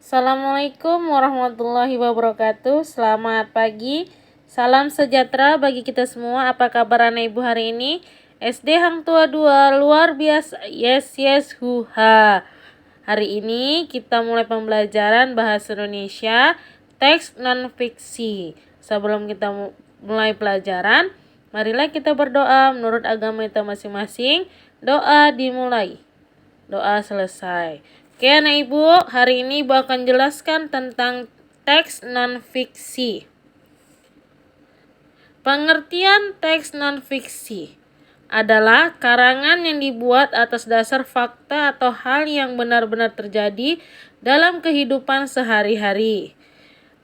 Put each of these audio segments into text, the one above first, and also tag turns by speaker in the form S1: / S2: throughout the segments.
S1: Assalamualaikum warahmatullahi wabarakatuh. Selamat pagi. Salam sejahtera bagi kita semua. Apa kabar anak ibu hari ini? SD Hang Tua 2 luar biasa. Yes yes huha. Hari ini kita mulai pembelajaran bahasa Indonesia teks non fiksi. Sebelum kita mulai pelajaran, marilah kita berdoa menurut agama kita masing-masing. Doa dimulai, doa selesai. Oke anak ibu, hari ini ibu akan jelaskan tentang teks non-fiksi. Pengertian teks non-fiksi adalah karangan yang dibuat atas dasar fakta atau hal yang benar-benar terjadi dalam kehidupan sehari-hari.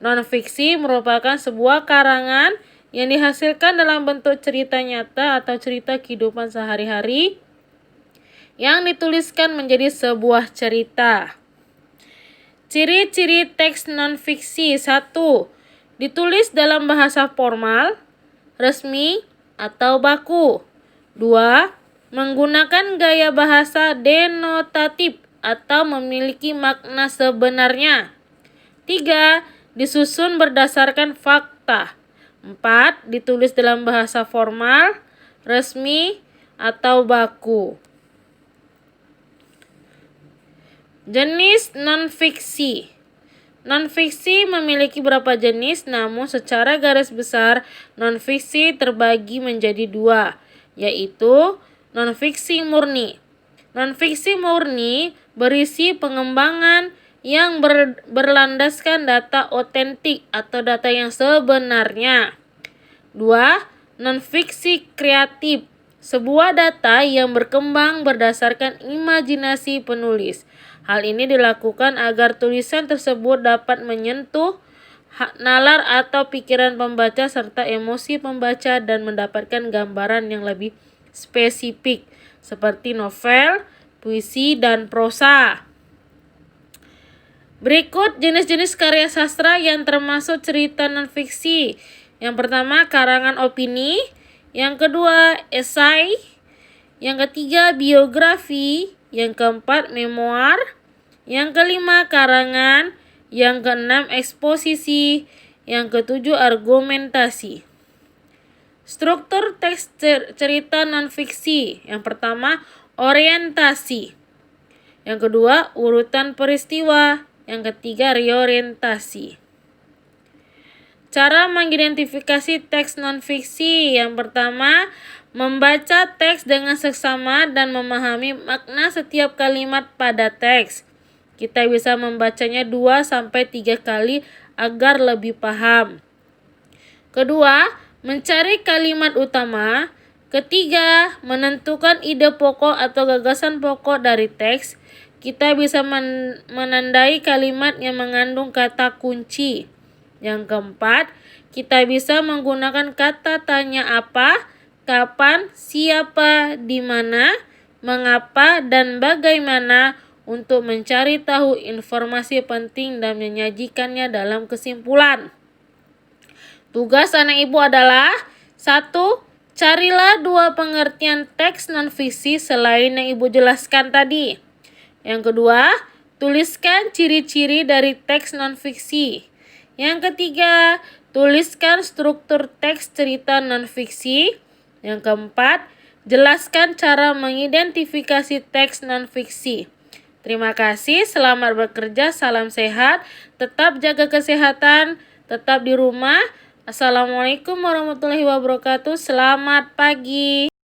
S1: Non-fiksi merupakan sebuah karangan yang dihasilkan dalam bentuk cerita nyata atau cerita kehidupan sehari-hari yang dituliskan menjadi sebuah cerita. Ciri-ciri teks non-fiksi: 1. Ditulis dalam bahasa formal, resmi, atau baku. 2. Menggunakan gaya bahasa denotatif atau memiliki makna sebenarnya. 3. Disusun berdasarkan fakta. 4. Ditulis dalam bahasa formal, resmi, atau baku. Jenis non-fiksi. Non-fiksi memiliki beberapa jenis, namun secara garis besar non-fiksi terbagi menjadi 2, yaitu non-fiksi murni. Non-fiksi murni berisi pengembangan yang berlandaskan data otentik atau data yang sebenarnya. 2. Non-fiksi kreatif. Sebuah data yang berkembang berdasarkan imajinasi penulis. Hal ini dilakukan agar tulisan tersebut dapat menyentuh nalar atau pikiran pembaca serta emosi pembaca dan mendapatkan gambaran yang lebih spesifik seperti novel, puisi, dan prosa. Berikut jenis-jenis karya sastra yang termasuk cerita non-fiksi. Yang pertama, karangan opini. Yang kedua, esai. Yang ketiga, biografi. Yang keempat, memoir. Yang kelima, karangan. Yang keenam, eksposisi. Yang ketujuh, argumentasi. Struktur teks cerita non-fiksi. Yang pertama, orientasi. Yang kedua, urutan peristiwa. Yang ketiga, reorientasi. Cara mengidentifikasi teks non-fiksi. Yang pertama, membaca teks dengan seksama dan memahami makna setiap kalimat pada teks. Kita bisa membacanya 2-3 kali agar lebih paham. Kedua, mencari kalimat utama. Ketiga, menentukan ide pokok atau gagasan pokok dari teks. Kita bisa menandai kalimat yang mengandung kata kunci. Yang keempat, kita bisa menggunakan kata tanya apa, kapan, siapa, di mana, mengapa, dan bagaimana untuk mencari tahu informasi penting dan menyajikannya dalam kesimpulan. Tugas anak ibu adalah 1. Carilah 2 pengertian teks non-fiksi selain yang ibu jelaskan tadi. Yang kedua, tuliskan ciri-ciri dari teks non-fiksi. Yang ketiga, tuliskan struktur teks cerita non-fiksi. Yang keempat, jelaskan cara mengidentifikasi teks non-fiksi. Terima kasih, selamat bekerja, salam sehat, tetap jaga kesehatan, tetap di rumah. Assalamualaikum warahmatullahi wabarakatuh, selamat pagi.